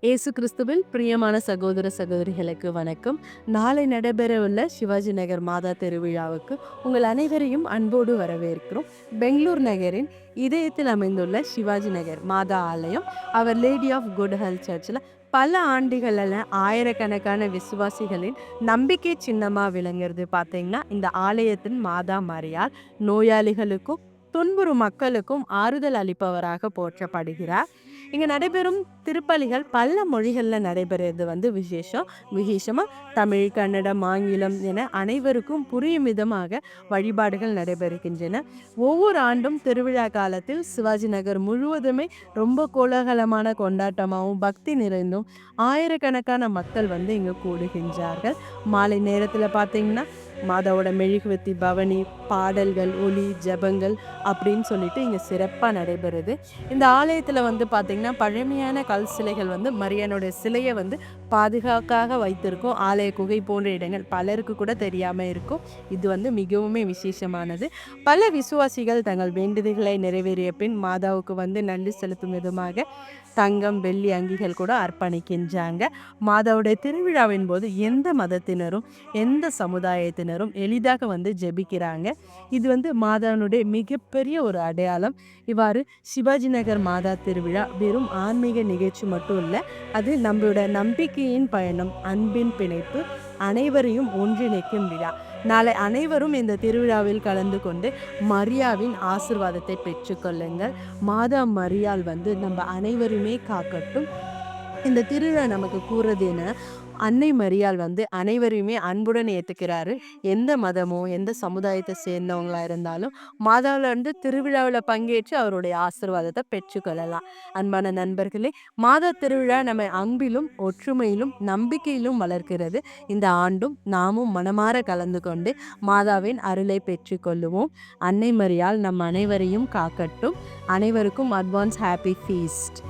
இயேசு கிறிஸ்துவில் பிரியமான சகோதர சகோதரிகளுக்கு வணக்கம். நாளை நடைபெறவுள்ள சிவாஜி நகர் மாதா திருவிழாவுக்கு உங்கள் அனைவரையும் அன்போடு வரவேற்கிறோம். பெங்களூர் நகரின் இதயத்தில் அமைந்துள்ள சிவாஜி நகர் மாதா ஆலயம் அவர் லேடி ஆஃப் குட் ஹெல்த் சர்ச்சில் பல ஆண்டுகளில் ஆயிரக்கணக்கான விசுவாசிகளின் நம்பிக்கை சின்னமாக விளங்குறது பார்த்தீங்கன்னா இந்த ஆலயத்தின் மாதா மரியாள் நோயாளிகளுக்கும் துன்புறும் மக்களுக்கும் ஆறுதல் அளிப்பவராக போற்றப்படுகிறார். இங்க நடைபெறும் திருப்பலிகள் பல மொழிகள்ல நடைபெறுறது விசேஷமா தமிழ், கன்னடம், ஆங்கிலம் என அனைவருக்கும் புரியும் விதமாக வழிபாடுகள் நடைபெறுகின்றன. ஒவ்வொரு ஆண்டும் திருவிழா காலத்தில் சிவாஜி நகர் முழுவதுமே ரொம்ப கோலாகலமான கொண்டாட்டமாகவும் பக்தி நிறைந்தும் ஆயிரக்கணக்கான மக்கள் இங்க கூடுகின்றார்கள். மாலை நேரத்துல பார்த்தீங்கன்னா மாதாவோட மெழுகுவர்த்தி பவனி, பாடல்கள், ஒலி, ஜெபங்கள் அப்படின்னு சொல்லிட்டு இங்க சிறப்பா நடைபெறுது. இந்த ஆலயத்துல பார்த்தீங்கன்னா பழமையான கல் சிலைகள் மரியானுடைய சிலையை பாதுகாக்காக வைத்திருக்கும். ஆலய குகை போன்ற இடங்கள் பலருக்கு கூட தெரியாம இருக்கும். இது மிகவுமே விசேஷமானது. பல விசுவாசிகள் தங்கள் வேண்டுதல்களை நிறைவேறிய பின் மாதாவுக்கு நன்றி செலுத்தும் விதமாக தங்கம், வெள்ளி அங்கிகள் கூட அர்ப்பணிக்கின்றாங்க. மாதாவுடைய திருவிழாவின் போது எந்த மதத்தினரும் எந்த சமுதாயத்தினரும் எளிதாக ஜெபிக்கிறாங்க. இது மாதாவினுடைய மிகப்பெரிய ஒரு அடையாளம். இவ்வாறு சிவாஜி நகர் மாதா திருவிழா வெறும் ஆன்மீக நிகழ்ச்சி மட்டும் இல்லை, அது நம்மளோட நம்பிக்கையின் பயணம், அன்பின் பிணைப்பு, அனைவரையும் ஒன்றிணைக்கும் விழா. நாளை அனைவரும் இந்த திருவிழாவில் கலந்து கொண்டு மரியாவின் ஆசிர்வாதத்தை பெற்றுக்கொள்ளுங்கள். மாதா மரியாள் நம்ம அனைவருமே காக்கட்டும். இந்த திருவிழா நமக்கு கூறுறது என்ன? அன்னை மரியாள் அனைவரையுமே அன்புடன் ஏற்றுக்கிறாரு. எந்த மதமோ எந்த சமுதாயத்தை சேர்ந்தவங்களா இருந்தாலும் மாதாவில் திருவிழாவில் பங்கேற்று அவருடைய ஆசீர்வாதத்தை பெற்றுக்கொள்ளலாம். அன்பான நண்பர்களே, மாதா திருவிழா நம்ம அன்பிலும் ஒற்றுமையிலும் நம்பிக்கையிலும் வளர்க்கிறது. இந்த ஆண்டும் நாமும் மனமாற கலந்து கொண்டு மாதாவின் அருளை பெற்றுக்கொள்ளுவோம். அன்னை மரியாள் நம் அனைவரையும் காக்கட்டும். அனைவருக்கும் அட்வான்ஸ் ஹாப்பி ஃபீஸ்ட்.